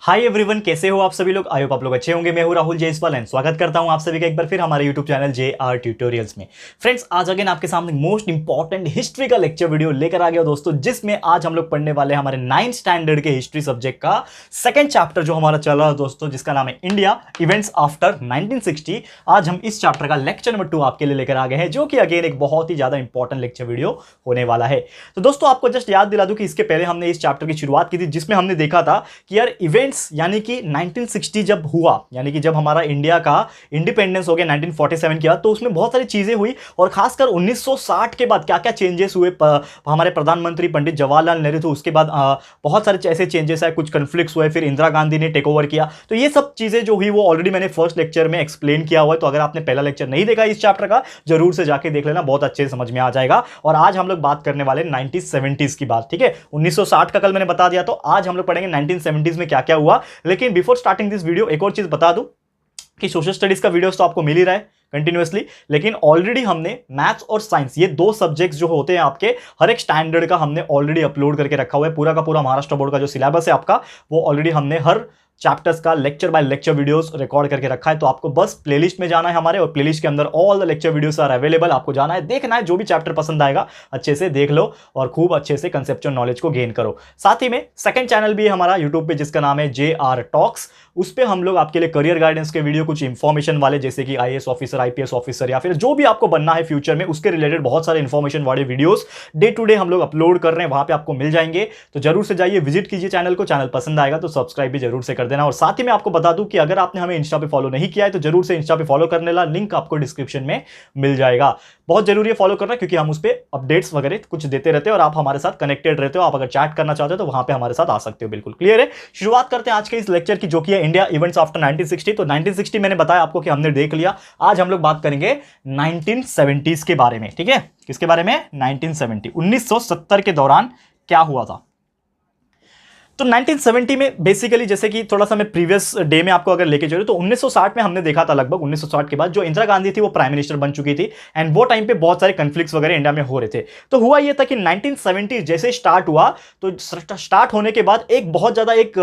Hi everyone, कैसे हो आप सभी लोग। आई होप आप लोग अच्छे होंगे। मैं हूं राहुल जयसवाल एंड स्वागत करता हूं आप सभी का एक बार फिर हमारे यूट्यूब चैनल JR ट्यूटोरियल्स में। फ्रेंड्स, आज अगेन आपके सामने मोस्ट इंपॉर्टेंट हिस्ट्री का लेक्चर वीडियो लेकर आ गया दोस्तों, जिसमें आज हम लोग पढ़ने वाले हैं हमारे 9th स्टैंडर्ड के हिस्ट्री सब्जेक्ट का सेकंड चैप्टर जो हमारा चल रहा है दोस्तों, जिसका नाम है इंडिया इवेंट्स आफ्टर 1960। आज हम इस चैप्टर का लेक्चर नंबर 2 आपके लिए लेकर आ गए हैं, जो कि अगेन एक बहुत ही ज्यादा इंपॉर्टेंट लेक्चर वीडियो होने वाला है। तो दोस्तों, आपको जस्ट याद दिला दूं कि इसके पहले हमने इस चैप्टर की शुरुआत की थी, जिसमें हमने देखा था कि यार इवेंट्स यानी कि 1960 जब हुआ, यानी कि जब हमारा इंडिया का इंडिपेंडेंस हो गया 1947 के बाद, तो उसमें बहुत सारी चीजें हुई और खासकर 1960 के बाद क्या क्या चेंजेस हुए। हमारे प्रधानमंत्री पंडित जवाहरलाल नेहरू थे, उसके बाद बहुत सारे ऐसे चेंजेस आए, कुछ कन्फ्लिक्ट्स हुए, फिर इंदिरा गांधी ने टेक ओवर किया। तो ये सब चीजें जो हुई वो ऑलरेडी मैंने फर्स्ट लेक्चर में एक्सप्लेन किया हुआ है। तो अगर आपने पहला लेक्चर नहीं देखा इस चैप्टर का, जरूर से जाके देख लेना, बहुत अच्छे से समझ में आ जाएगा। और आज हम लोग बात करने वाले 1970s की बात, ठीक है। 1960 का कल मैंने बता दिया, तो आज हम लोग पढ़ेंगे 1970s में क्या क्या हुआ। लेकिन बिफोर स्टार्टिंग दिस वीडियो एक और चीज बता दूं कि सोशल स्टडीज का वीडियोस तो आपको मिल ही रहा है कंटिन्यूअसली, लेकिन ऑलरेडी हमने मैथ्स और साइंस, ये दो सब्जेक्ट्स जो होते हैं आपके हर एक स्टैंडर्ड का, हमने ऑलरेडी अपलोड करके रखा हुआ है। पूरा का पूरा महाराष्ट्र बोर्ड का जो सिलेबस है आपका, वो ऑलरेडी हमने हर चैप्टर्स का lecture by lecture videos record करके रखा है। तो आपको बस प्लेलिस्ट में जाना है हमारे, और प्लेलिस्ट के अंदर all the lecture videos are available. आपको जाना है, देखना है, जो भी चैप्टर पसंद आएगा अच्छे से देख लो और खूब अच्छे से कंसेप्चुअल नॉलेज को गेन करो। साथ ही में सेकंड चैनल भी है हमारा यूट्यूब पे, जिसका नाम है JR टॉक्स। उस पे हम लोग आपके लिए करियर गाइडेंस के वीडियो, कुछ इंफॉर्मेशन वाले, जैसे कि IAS ऑफिसर, IPS ऑफिसर, या फिर जो भी आपको बनना है फ्यूचर में, उसके रिलेटेड बहुत सारे इंफॉर्मेशन वाले वीडियोस डे टू डे हम लोग अपलोड कर रहे हैं, वहां पे आपको मिल जाएंगे। तो जरूर से जाइए, विजिट कीजिए चैनल को। चैनल पसंद आएगा तो सब्सक्राइब भी जरूर से कर देना। और साथ ही में आपको बता दूं कि अगर आपने हमें इंस्टा पे फॉलो नहीं किया है तो जरूर से इंस्टा पे फॉलो करने ला, लिंक आपको डिस्क्रिप्शन में मिल जाएगा। बहुत जरूरी है फॉलो करना, क्योंकि हम उस पर अपडेट्स वगैरह कुछ देते रहते हैं और आप हमारे साथ कनेक्टेड रहते हो। आप अगर चैट करना चाहते हो तो वहां पे हमारे साथ आ सकते हो। बिल्कुल क्लियर है। शुरुआत करते हैं आज के इस लेक्चर की, जो कि है इंडिया इवेंट्स आफ्टर 1960। तो 1960 मैंने बताया आपको कि हमने देख लिया। आज हम लोग बात करेंगे 1970s के बारे में, ठीक है। किसके बारे में? 1970, 1970 के दौरान क्या हुआ था। तो 1970 में बेसिकली, जैसे कि थोड़ा सा मैं प्रीवियस डे में आपको अगर लेके चलूं, तो 1960 में हमने देखा था, लगभग 1960 के बाद जो इंदिरा गांधी थी वो प्राइम मिनिस्टर बन चुकी थी, एंड वो टाइम पे बहुत सारे कन्फ्लिक्ट्स वगैरह इंडिया में हो रहे थे। तो हुआ ये था कि 1970 जैसे स्टार्ट हुआ, तो स्टार्ट होने के बाद एक बहुत ज्यादा एक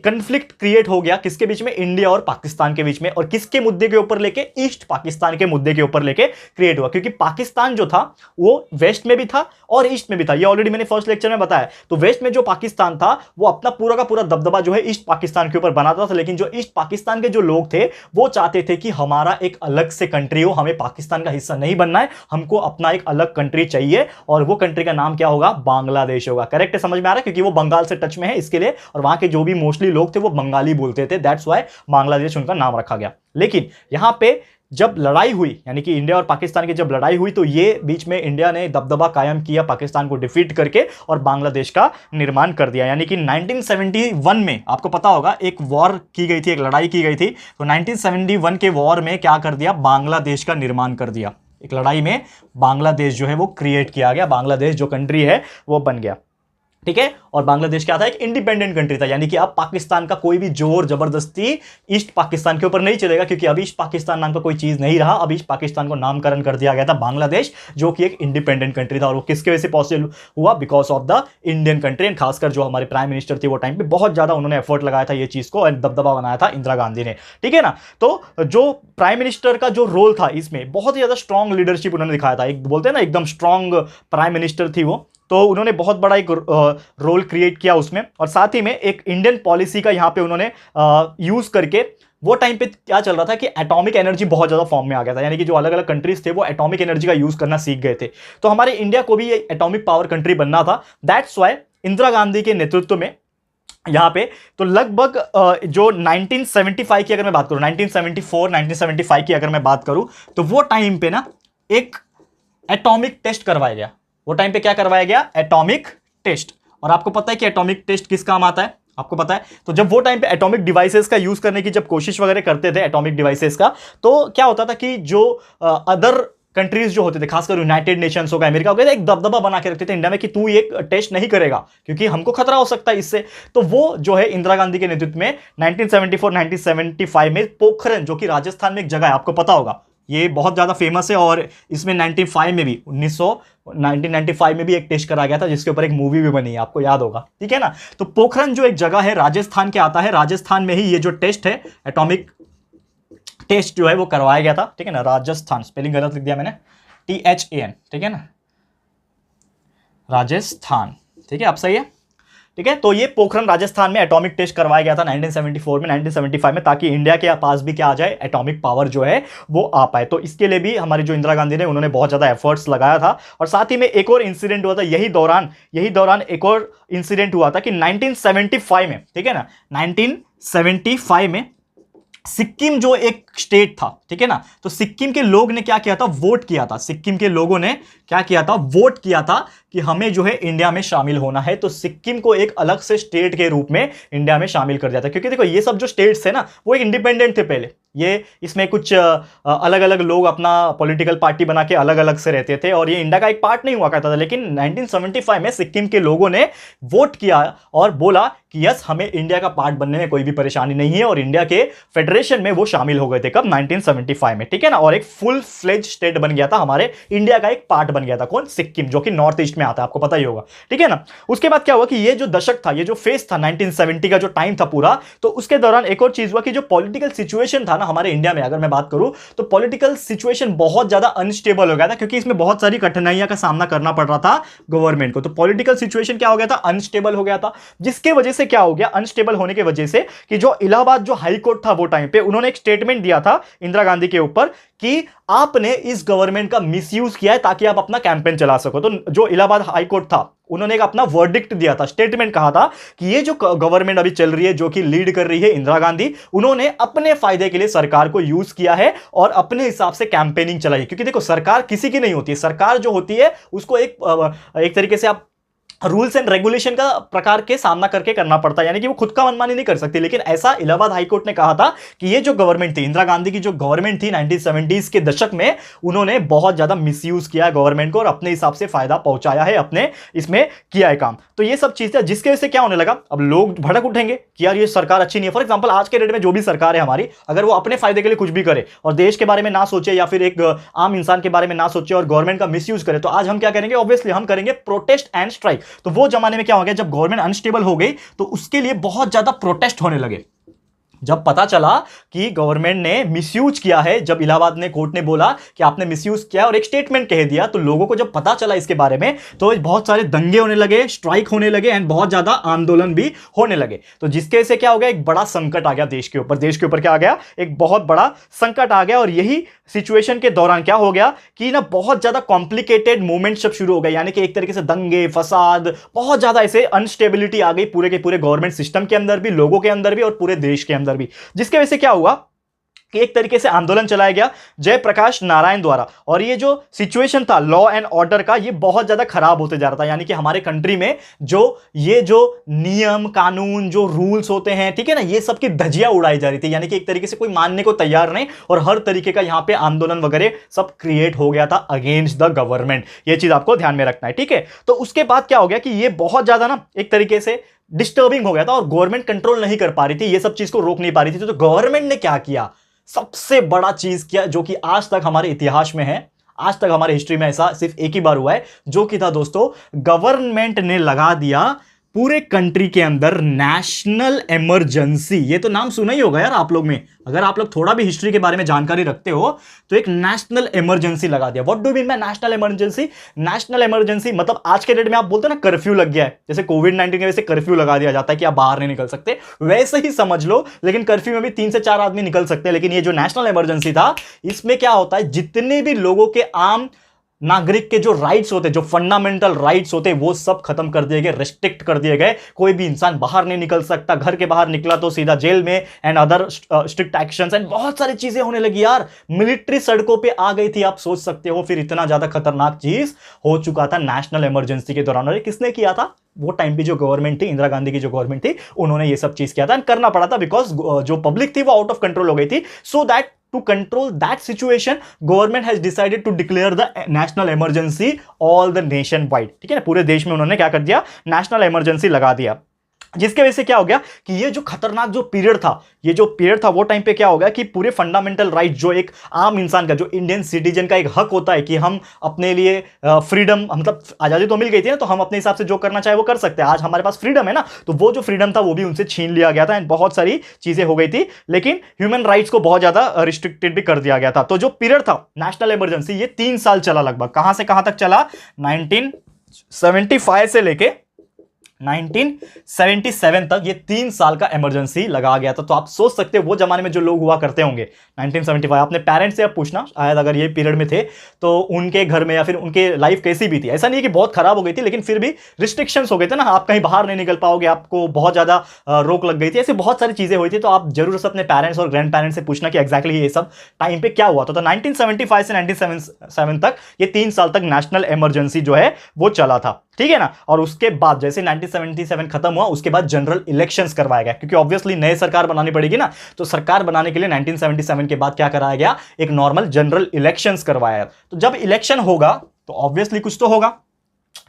कन्फ्लिक्ट क्रिएट हो गया। किसके बीच में? इंडिया और पाकिस्तान के बीच में। और किसके मुद्दे के ऊपर लेके? ईस्ट पाकिस्तान के मुद्दे के ऊपर लेके क्रिएट हुआ, क्योंकि पाकिस्तान जो था वो वेस्ट में भी था और ईस्ट में भी था। ये ऑलरेडी मैंने फर्स्ट लेक्चर में बताया। तो वेस्ट में जो पाकिस्तान था वो अपना पूरा का पूरा दबदबा जो है ईस्ट पाकिस्तान के ऊपर बनाता था, लेकिन जो ईस्ट पाकिस्तान के जो लोग थे वो चाहते थे कि हमारा एक अलग से कंट्री हो, हमें पाकिस्तान का हिस्सा नहीं बनना है, हमको अपना एक अलग कंट्री चाहिए, और वो कंट्री का नाम क्या होगा? बांग्लादेश होगा। करेक्ट है, समझ में आ रहा है, क्योंकि वो बंगाल से टच में है इसके लिए, और वहां के जो भी मोस्टली लोग थे वो बंगाली बोलते थे, दैट्स व्हाई बांग्लादेश उनका नाम रखा गया। लेकिन यहां पे जब लड़ाई हुई, यानी कि इंडिया और पाकिस्तान की जब लड़ाई हुई, तो ये बीच में इंडिया ने दबदबा कायम किया पाकिस्तान को डिफीट करके, और बांग्लादेश का निर्माण कर दिया। यानी कि 1971 में आपको पता होगा एक वॉर की गई थी, एक लड़ाई की गई थी। तो 1971 के वॉर में क्या कर दिया? बांग्लादेश का निर्माण कर दिया। एक लड़ाई में बांग्लादेश जो है वो क्रिएट किया गया, बांग्लादेश जो कंट्री है वो बन गया, ठीक है। और बांग्लादेश क्या था? एक इंडिपेंडेंट कंट्री था। यानी कि अब पाकिस्तान का कोई भी जोर जबरदस्ती ईस्ट पाकिस्तान के ऊपर नहीं चलेगा, क्योंकि अब ईस्ट पाकिस्तान नाम का कोई चीज नहीं रहा। अब ईस्ट पाकिस्तान को नामकरण कर दिया गया था बांग्लादेश, जो कि एक इंडिपेंडेंट कंट्री था। और वो किसके वजह से पॉसिबल हुआ? Because of the Indian country. And खासकर जो हमारे प्राइम मिनिस्टर थे वो टाइम पे बहुत ज्यादा उन्होंने एफर्ट लगाया था ये चीज को, एंड दबदबा बनाया था इंदिरा गांधी ने, ठीक है ना। तो जो प्राइम मिनिस्टर का जो रोल था इसमें, बहुत ही ज्यादा स्ट्रॉन्ग लीडरशिप उन्होंने दिखाया था। एक बोलते हैं ना एकदम स्ट्रॉन्ग प्राइम मिनिस्टर थी वो। तो उन्होंने बहुत बड़ा एक रोल क्रिएट किया उसमें, और साथ ही में एक इंडियन पॉलिसी का यहां पे उन्होंने यूज करके, वो टाइम पे क्या चल रहा था कि एटॉमिक एनर्जी बहुत ज्यादा फॉर्म में आ गया था। यानी कि जो अलग अलग कंट्रीज थे वो एटॉमिक एनर्जी का यूज करना सीख गए थे। तो हमारे इंडिया को भी ये एटॉमिक पावर कंट्री बनना था। दैट्स वाई इंदिरा गांधी के नेतृत्व में यहां पे, तो लगभग जो 1975 की अगर मैं बात करूं, 1974 1975 की अगर मैं बात करूं, तो वो टाइम पे ना एक एटॉमिक टेस्ट करवाया गया। वो टाइम पे क्या करवाया गया? Atomic test. और आपको पता है कि एटॉमिक टेस्ट किस काम आता है? आपको पता है। तो जब वो टाइम पे एटॉमिक डिवाइसेस का यूज करने की जब कोशिश वगैरह करते थे एटॉमिक डिवाइसेस का, तो क्या होता था कि जो अदर कंट्रीज जो होते थे, खासकर यूनाइटेड नेशंस हो गया, अमेरिका हो गया, एक दबदबा बना के रखते थे इंडिया में कि तू ये टेस्ट नहीं करेगा क्योंकि हमको खतरा हो सकता है इससे। तो वो जो है इंदिरा गांधी के नेतृत्व में 1974 1975 में पोखरण, जो कि राजस्थान में एक जगह है, आपको पता होगा ये बहुत ज़्यादा फेमस है और इसमें 95 में भी 1995 में भी एक टेस्ट करा गया था जिसके ऊपर एक मूवी भी बनी है, आपको याद होगा, ठीक है ना। तो पोखरण जो एक जगह है राजस्थान के आता है, राजस्थान में ही ये जो टेस्ट है एटॉमिक टेस्ट जो है वो करवाया गया था, ठीक है ना। राजस्थान, स्पेलिंग गलत लिख दिया मैंने, THAN, ठीक है ना, राजस्थान, ठीक है, आप सही है, ठीक है। तो ये पोखरण राजस्थान में एटॉमिक टेस्ट करवाया गया था 1974 में, 1975 में, ताकि इंडिया के पास भी क्या आ जाए, एटॉमिक पावर जो है वो आ पाए। तो इसके लिए भी हमारी जो इंदिरा गांधी ने, उन्होंने बहुत ज्यादा एफर्ट्स लगाया था। और साथ ही में एक और इंसिडेंट हुआ था यही दौरान एक और इंसिडेंट हुआ था कि 1975 में, ठीक है ना, 1975 में सिक्किम जो एक स्टेट था, ठीक है ना, तो सिक्किम के लोग ने क्या किया था, वोट किया था। सिक्किम के लोगों ने क्या किया था, वोट किया था कि हमें जो है इंडिया में शामिल होना है। तो सिक्किम को एक अलग से स्टेट के रूप में इंडिया में शामिल कर दिया था, क्योंकि देखो ये सब जो स्टेट्स है ना वो एक इंडिपेंडेंट थे पहले। ये इसमें कुछ अलग अलग लोग अपना पॉलिटिकल पार्टी बना के अलग अलग से रहते थे और ये इंडिया का एक पार्ट नहीं हुआ करता था। लेकिन 1975 में सिक्किम के लोगों ने वोट किया और बोला कि यस, हमें इंडिया का पार्ट बनने में कोई भी परेशानी नहीं है, और इंडिया के फेडरेशन में वो शामिल हो गए थे। कब? 1975 में, ठीक है ना। और एक फुल फ्लेज स्टेट बन गया था, हमारे इंडिया का एक पार्ट बन गया था। कौन? सिक्किम, जो कि नॉर्थ ईस्ट में आता है, आपको पता ही होगा, ठीक है ना। उसके बाद क्या हुआ कि ये जो दशक था, ये जो फेज था 1970 का जो टाइम था पूरा, तो उसके दौरान एक और चीज हुआ कि जो पॉलिटिकल सिचुएशन था ना हमारे इंडिया में, अगर मैं बात करूं तो पॉलिटिकल सिचुएशन बहुत ज्यादा अनस्टेबल हो गया था, क्योंकि इसमें बहुत सारी कठिनाइयां का सामना करना पड़ रहा था गवर्नमेंट को। तो पॉलिटिकल सिचुएशन क्या हो गया था, अनस्टेबल हो गया था, जिसके वजह से क्या हो गया, अनस्टेबल होने की वजह से कि जो इलाहाबाद जो हाई कोर्ट था वो टाइम पे, उन्होंने एक स्टेटमेंट दिया था इंदिरा गांधी के ऊपर कि आपने इस गवर्नमेंट का मिसयूज किया है ताकि आप अपना कैंपेन चला सको। तो जो इलाहाबाद हाई कोर्ट था, उन्होंने एक अपना वर्डिक्ट दिया था, स्टेटमेंट कहा था कि ये जो गवर्नमेंट अभी चल रही है, जो कि लीड कर रही है इंदिरा गांधी, उन्होंने अपने फायदे के लिए सरकार को यूज किया है और अपने हिसाब से कैंपेनिंग चलाई। क्योंकि देखो सरकार किसी की नहीं होती है, सरकार जो होती है उसको एक तरीके से आप रूल्स एंड रेगुलेशन का प्रकार के सामना करके करना पड़ता है, यानी कि वो खुद का मनमानी नहीं कर सकती। लेकिन ऐसा इलाहाबाद हाईकोर्ट ने कहा था कि ये जो गवर्नमेंट थी, इंदिरा गांधी की जो गवर्नमेंट थी 1970s के दशक में, उन्होंने बहुत ज्यादा मिसयूज किया गवर्नमेंट को और अपने हिसाब से फायदा पहुंचाया है, अपने इसमें किया है काम। तो ये सब चीजें जिसके वजह से क्या होने लगा, अब लोग भड़क उठेंगे कि यार ये सरकार अच्छी नहीं है। फॉर एग्जाम्पल आज के डेट में जो भी सरकार है हमारी, अगर वो अपने फायदे के लिए कुछ भी करे और देश के बारे में ना सोचे या फिर एक आम इंसान के बारे में ना सोचे और गवर्नमेंट का मिसयूज करे, तो आज हम क्या करेंगे, ऑब्वियसली हम करेंगे प्रोटेस्ट एंड स्ट्राइक। तो वो जमाने में क्या हो गया, जब गवर्नमेंट अनस्टेबल हो गई तो उसके लिए बहुत ज्यादा प्रोटेस्ट होने लगे। जब पता चला कि गवर्नमेंट ने मिसयूज किया है, जब इलाहाबाद ने कोर्ट ने बोला कि आपने मिसयूज किया और एक स्टेटमेंट कह दिया, तो लोगों को जब पता चला इसके बारे में तो बहुत सारे दंगे होने लगे, स्ट्राइक होने लगे एंड बहुत ज्यादा आंदोलन भी होने लगे। तो जिसके से क्या हो गया, एक बड़ा संकट आ गया देश के ऊपर। देश के ऊपर क्या आ गया, एक बहुत बड़ा संकट आ गया। और यही सिचुएशन के दौरान क्या हो गया कि ना बहुत ज्यादा कॉम्प्लिकेटेड मूवमेंट सब शुरू हो गए, यानी कि एक तरीके से दंगे फसाद, बहुत ज्यादा ऐसे अनस्टेबिलिटी आ गई पूरे के पूरे गवर्नमेंट सिस्टम के अंदर भी, लोगों के अंदर भी और पूरे देश के अंदर भी। जिसके वजह से क्या हुआ कि एक तरीके से आंदोलन चलाया गया जयप्रकाश नारायण द्वारा। और ये जो सिचुएशन था लॉ एंड ऑर्डर का, ये बहुत ज्यादा खराब होते जा रहा था। यानी कि हमारे कंट्री में ये जो नियम कानून जो रूल्स होते हैं, ठीक है ना, ये सब की धज्जियां उड़ाई जा रही थी। यानी कि एक तरीके से कोई मानने को तैयार नहीं और हर तरीके का यहां पे आंदोलन वगैरह सब क्रिएट हो गया था अगेंस्ट द गवर्नमेंट। ये चीज आपको ध्यान में रखना है, ठीक है। तो उसके बाद क्या हो गया कि ये बहुत ज्यादा ना एक तरीके से डिस्टर्बिंग हो गया था और गवर्नमेंट कंट्रोल नहीं कर पा रही थी, ये सब चीज को रोक नहीं पा रही थी। तो गवर्नमेंट ने क्या किया, सबसे बड़ा चीज किया जो कि आज तक हमारे इतिहास में है, आज तक हमारे हिस्ट्री में ऐसा सिर्फ एक ही बार हुआ है, जो कि था दोस्तों, गवर्नमेंट ने लगा दिया पूरे कंट्री के अंदर नेशनल इमरजेंसी। ये तो नाम सुना ही होगा यार आप लोग में, अगर आप लोग थोड़ा भी हिस्ट्री के बारे में जानकारी रखते हो तो एक नेशनल इमरजेंसी लगा दिया। What do mean by national emergency? National emergency मतलब आज के डेट में आप बोलते हो ना कर्फ्यू लग गया है, जैसे कोविड-19 की वजह से कर्फ्यू लगा दिया जाता है कि आप बाहर नहीं निकल सकते, वैसे ही समझ लो। लेकिन कर्फ्यू में भी 3 से 4 आदमी निकल सकते हैं। लेकिन ये जो नेशनल इमरजेंसी था, इसमें क्या होता है, जितने भी लोगों के आम नागरिक के जो राइट्स होते, जो फंडामेंटल राइट्स होते, वो सब खत्म कर दिए गए, रिस्ट्रिक्ट कर दिए गए। कोई भी इंसान बाहर नहीं निकल सकता, घर के बाहर निकला तो सीधा जेल में and other strict actions and बहुत सारी चीजें होने लगी यार। मिलिट्री सड़कों पे आ गई थी, आप सोच सकते हो फिर इतना ज्यादा खतरनाक चीज हो चुका था नेशनल इमरजेंसी के दौरान। और किसने किया था? वो टाइम पे जो गवर्नमेंट थी, इंदिरा गांधी की जो गवर्नमेंट थी, उन्होंने ये सब चीज किया था एंड करना पड़ा था बिकॉज जो पब्लिक थी वो आउट ऑफ कंट्रोल हो गई थी। So that to control that situation, government has decided to declare the national emergency all the nation wide, ठीक है ना, पूरे देश में उन्होंने क्या कर दिया, नेशनल इमरजेंसी लगा दिया। जिसके वजह से क्या हो गया कि ये जो खतरनाक जो पीरियड था, ये जो पीरियड था वो टाइम पे क्या हो गया कि पूरे फंडामेंटल राइट जो एक आम इंसान का, जो इंडियन सिटीजन का एक हक होता है कि हम अपने लिए फ्रीडम, मतलब आजादी तो मिल गई थी ना, तो हम अपने हिसाब से जो करना चाहे वो कर सकते हैं, आज हमारे पास फ्रीडम है ना, तो वो जो फ्रीडम था वो भी उनसे छीन लिया गया था एंड बहुत सारी चीजें हो गई थी, लेकिन ह्यूमन राइट्स को बहुत ज्यादा रिस्ट्रिक्टेड भी कर दिया गया था। तो जो पीरियड था नेशनल इमरजेंसी, ये 3 साल चला लगभग। कहां से कहां तक चला? 1975 से लेके 1977 तक ये 3 साल का इमरजेंसी लगा गया था। तो आप सोच सकते हो वो जमाने में जो लोग हुआ करते होंगे 1975, अपने पेरेंट्स से आप पूछना शायद अगर ये पीरियड में थे तो उनके घर में या फिर उनके लाइफ कैसी भी थी। ऐसा नहीं है कि बहुत खराब हो गई थी, लेकिन फिर भी रिस्ट्रिक्शंस हो गए थे ना, आप कहीं बाहर नहीं निकल पाओगे, आपको बहुत ज्यादा रोक लग गई थी, ऐसी बहुत सारी चीजें हुई थी। तो आप जरूर से अपने पेरेंट्स और ग्रैंड पेरेंट्स से पूछना कि एक्जैक्टली ये सब टाइम पे क्या हुआ था। तो 1975 से 1977 तक ये 3 साल तक नेशनल इमरजेंसी जो है वो चला था, ठीक है ना। और उसके बाद जैसे 1977 खत्म हुआ, उसके बाद जनरल इलेक्शंस करवाया गया, क्योंकि ऑब्वियसली नए सरकार बनानी पड़ेगी ना, तो सरकार बनाने के लिए 1977 के बाद क्या कराया गया? एक नॉर्मल जनरल इलेक्शंस करवाया। तो जब इलेक्शन होगा तो ऑब्वियसली कुछ तो होगा,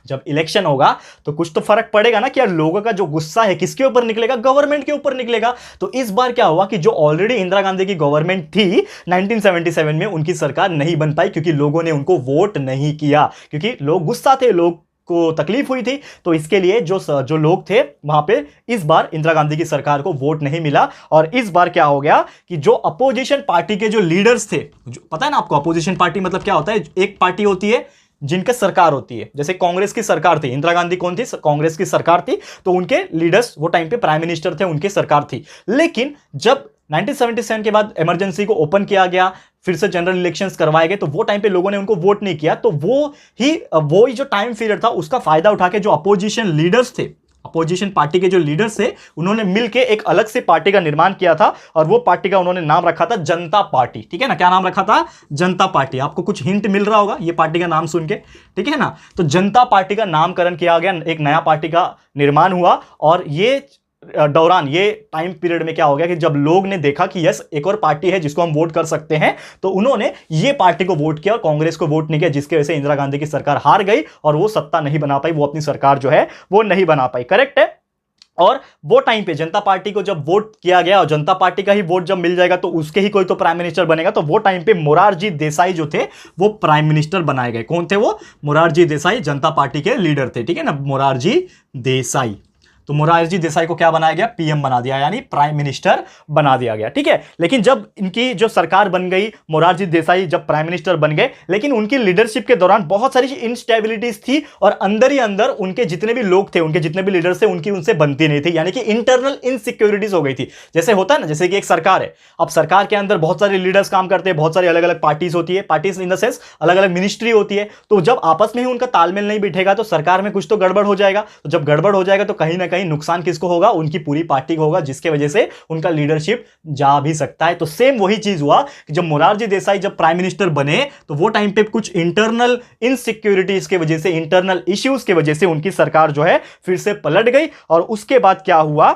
जब इलेक्शन होगा तो कुछ तो फर्क पड़ेगा ना कि यार लोगों का जो गुस्सा है किसके ऊपर निकलेगा? गवर्नमेंट के ऊपर निकलेगा। तो इस बार क्या हुआ कि जो ऑलरेडी इंदिरा गांधी की गवर्नमेंट थी 1977 में, उनकी सरकार नहीं बन पाई क्योंकि लोगों ने उनको वोट नहीं किया, क्योंकि लोग गुस्सा थे, लोग को तकलीफ हुई थी। तो इसके लिए जो लोग थे वहां पे, इस बार इंदिरा गांधी की सरकार को वोट नहीं मिला। और इस बार क्या हो गया कि जो अपोजिशन पार्टी के जो लीडर्स थे, पता है ना आपको अपोजिशन पार्टी मतलब क्या होता है? एक पार्टी होती है जिनका सरकार होती है, जैसे कांग्रेस की सरकार थी, इंदिरा गांधी कौन थी? कांग्रेस की सरकार थी, तो उनके लीडर्स वो टाइम पे प्राइम मिनिस्टर थे, उनकी सरकार थी। लेकिन जब 1977 के बाद इमरजेंसी को ओपन किया गया, फिर से जनरल इलेक्शंस करवाए गए, तो वो टाइम पे लोगों ने उनको वोट नहीं किया। तो वो ही जो टाइम पीरियड था उसका फायदा उठा के जो अपोजिशन लीडर्स थे, अपोजिशन पार्टी के जो लीडर्स थे, उन्होंने मिलकर एक अलग से पार्टी का निर्माण किया था और वो पार्टी का उन्होंने नाम रखा था जनता पार्टी, ठीक है ना। क्या नाम रखा था? जनता पार्टी। आपको कुछ हिंट मिल रहा होगा ये पार्टी का नाम सुन के, ठीक है ना। तो जनता पार्टी का नामकरण किया गया, एक नया पार्टी का निर्माण हुआ। और ये दौरान, ये टाइम पीरियड में क्या हो गया कि जब लोग ने देखा कि यस एक और पार्टी है जिसको हम वोट कर सकते हैं, तो उन्होंने ये पार्टी को वोट किया और कांग्रेस को वोट नहीं किया, जिसकी वजह से इंदिरा गांधी की सरकार हार गई और वो सत्ता नहीं बना पाई, वो अपनी सरकार जो है वो नहीं बना पाई। करेक्ट है। और वो टाइम पे जनता पार्टी को जब वोट किया गया और जनता पार्टी का ही वोट जब मिल जाएगा तो उसके ही कोई तो प्राइम मिनिस्टर बनेगा, तो वो टाइम पे मोरारजी देसाई जो थे वो प्राइम मिनिस्टर बनाए गए। कौन थे वो? मोरारजी देसाई जनता पार्टी के लीडर थे, ठीक है ना, मोरारजी देसाई। तो मोरारजी देसाई को क्या बनाया गया? पीएम बना दिया, यानी प्राइम मिनिस्टर बना दिया गया, ठीक है। लेकिन जब इनकी जो सरकार बन गई, मोरारजी देसाई जब प्राइम मिनिस्टर बन गए, लेकिन उनकी लीडरशिप के दौरान बहुत सारी इंस्टेबिलिटीज थी और अंदर ही अंदर उनके जितने भी लोग थे, उनके जितने भी लीडर्स थे, उनकी उनसे बनती नहीं थी, यानी कि इंटरनल इनसिक्योरिटीज हो गई थी। जैसे होता है ना, जैसे कि एक सरकार है, अब सरकार के अंदर बहुत सारे लीडर्स काम करते हैं, बहुत सारी अलग अलग पार्टीज होती है, पार्टीज इन द सेंस अलग अलग मिनिस्ट्री होती है। तो जब आपस में ही उनका तालमेल नहीं बिठेगा तो सरकार में कुछ तो गड़बड़ हो जाएगा। तो जब गड़बड़ हो जाएगा तो कहीं ना कहीं नुकसान किसको होगा? उनकी पूरी पार्टी को होगा, जिसके वजह से उनका लीडरशिप जा भी सकता है। तो सेम वही चीज हुआ कि जब मोरारजी देसाई जब प्राइम मिनिस्टर बने तो वो टाइम पे कुछ इंटरनल इनसिक्योरिटीज के वजह से, इंटरनल इश्यूज के वजह से उनकी सरकार जो है फिर से पलट गई। और उसके बाद क्या हुआ?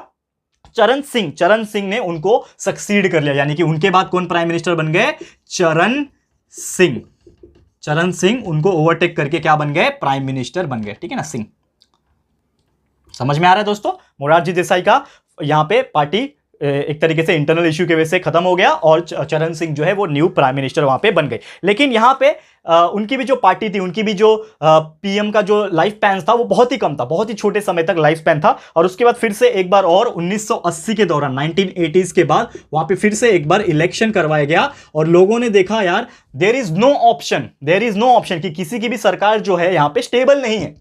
चरण सिंह ने उनको सक्सीड कर लिया, यानी कि उनके बाद कौन प्राइम मिनिस्टर बन गए? चरण सिंह उनको ओवरटेक करके क्या बन गए? प्राइम मिनिस्टर बन गए, ठीक है ना, सिंह। समझ में आ रहा है दोस्तों? मोरारजी देसाई का यहां पे पार्टी एक तरीके से इंटरनल इश्यू की वजह से खत्म हो गया और चरण सिंह जो है वो न्यू प्राइम मिनिस्टर वहां पे बन गए। लेकिन यहां पे उनकी भी जो पार्टी थी, उनकी भी जो पीएम का जो लाइफ स्पैन था वो बहुत ही कम था, बहुत ही छोटे समय तक लाइफ स्पैन था। और उसके बाद फिर से एक बार और 1980 के दौरान, 1980s के बाद वहां पे फिर से एक बार इलेक्शन करवाया गया और लोगों ने देखा यार देयर इज नो ऑप्शन कि किसी की भी सरकार जो है यहां पे स्टेबल नहीं है।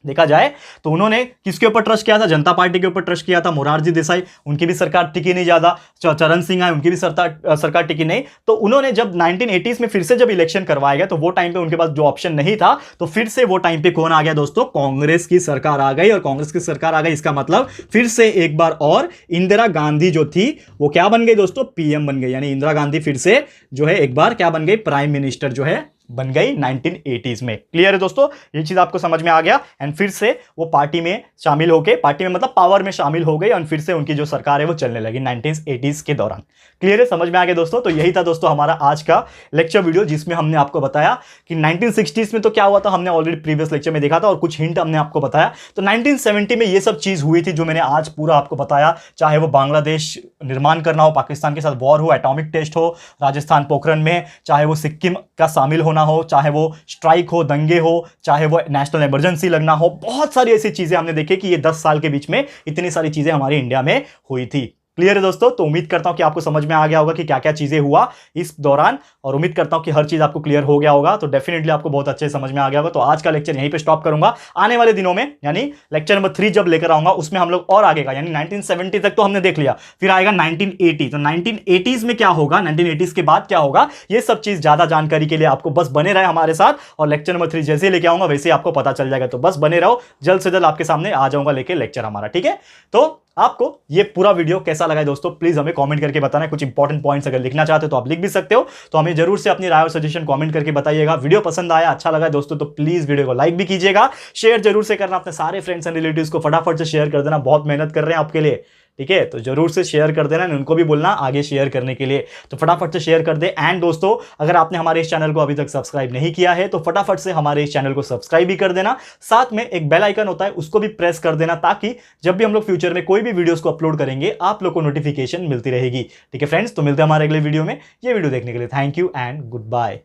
देखा जाए तो उन्होंने किसके ऊपर ट्रस्ट किया था? जनता पार्टी के ऊपर ट्रस्ट किया था। मोरारजी देसाई, उनकी भी सरकार टिकी नहीं ज्यादा, चरण सिंह आए, उनकी भी सरकार टिकी नहीं। तो उन्होंने जब 1980s में फिर से जब इलेक्शन करवाया गया तो वो टाइम पे उनके पास जो ऑप्शन नहीं था, तो फिर से वो टाइम पे कौन आ गया दोस्तों? कांग्रेस की सरकार आ गई। और कांग्रेस की सरकार आ गई, इसका मतलब फिर से एक बार और इंदिरा गांधी जो थी वो क्या बन गई दोस्तों? पीएम बन गई। यानी इंदिरा गांधी फिर से जो है एक बार क्या बन गई? प्राइम मिनिस्टर जो है बन गई 1980s में। क्लियर है दोस्तों, ये चीज आपको समझ में आ गया। एंड फिर से वो पार्टी में शामिल होके, पार्टी में मतलब पावर में शामिल हो गई, और फिर से उनकी जो सरकार है वो चलने लगी 1980s के दौरान। क्लियर है, समझ में आ गया दोस्तों। तो यही था दोस्तों हमारा आज का लेक्चर वीडियो, जिसमें हमने आपको बताया कि 1960s में तो क्या हुआ था, हमने ऑलरेडी प्रीवियस लेक्चर में देखा था, और कुछ हिंट हमने आपको बताया। तो 1970 में ये सब चीज हुई थी जो मैंने आज पूरा आपको बताया, चाहे वो बांग्लादेश निर्माण करना हो, पाकिस्तान के साथ वॉर हो, एटॉमिक टेस्ट हो राजस्थान पोखरण में, चाहे वो सिक्किम का शामिल होना हो, चाहे वो स्ट्राइक हो, दंगे हो, चाहे वो नेशनल इमरजेंसी लगना हो, बहुत सारी ऐसी चीजें हमने देखी कि ये 10 साल के बीच में इतनी सारी चीजें हमारे इंडिया में हुई थी। क्लियर है दोस्तों। तो उम्मीद करता हूं कि आपको समझ में आ गया होगा कि क्या क्या चीजें हुआ इस दौरान, और उम्मीद करता हूं कि हर चीज आपको क्लियर हो गया होगा। तो डेफिनेटली आपको बहुत अच्छे समझ में आ गया होगा। तो आज का लेक्चर यहीं पे स्टॉप करूंगा। आने वाले दिनों में यानी लेक्चर नंबर 3 जब लेकर आऊंगा, उसमें हम लोग और आगे का, यानी 1970 तक तो हमने देख लिया, फिर आएगा 1980। तो 1980s में क्या होगा, 1980s के बाद क्या होगा, ये सब चीज ज्यादा जानकारी के लिए आपको बस बने रहे हमारे साथ, और लेक्चर नंबर 3 जैसे लेके आऊंगा वैसे आपको पता चल जाएगा। तो बस बने रहो, जल्द से जल्द आपके सामने आ जाऊंगा लेके लेक्चर हमारा। ठीक है, तो आपको ये पूरा वीडियो कैसा लगा दोस्तों, प्लीज हमें कमेंट करके बताना। कुछ इंपॉर्टेंट पॉइंट्स अगर लिखना चाहते हो तो आप लिख भी सकते हो। तो हमें जरूर से अपनी राय और सजेशन कमेंट करके बताइएगा। वीडियो पसंद आया, अच्छा लगा दोस्तों, तो प्लीज वीडियो को लाइक भी कीजिएगा, शेयर जरूर से करना अपने सारे फ्रेंड्स एंड रिलेटिव्स को, फटाफट से शेयर कर देना, बहुत मेहनत कर रहे हैं आपके लिए। ठीक है, तो जरूर से शेयर कर देना, उनको भी बोलना आगे शेयर करने के लिए। तो फटाफट से शेयर कर दे। एंड दोस्तों, अगर आपने हमारे इस चैनल को अभी तक सब्सक्राइब नहीं किया है तो फटाफट से हमारे इस चैनल को सब्सक्राइब भी कर देना। साथ में एक बेल आइकन होता है, उसको भी प्रेस कर देना, ताकि जब भी हम लोग फ्यूचर में कोई भी वीडियोस को अपलोड करेंगे आप लोग को नोटिफिकेशन मिलती रहेगी। ठीक है फ्रेंड्स, तो मिलते हैं हमारे अगले वीडियो में। ये वीडियो देखने के लिए thank you and good bye.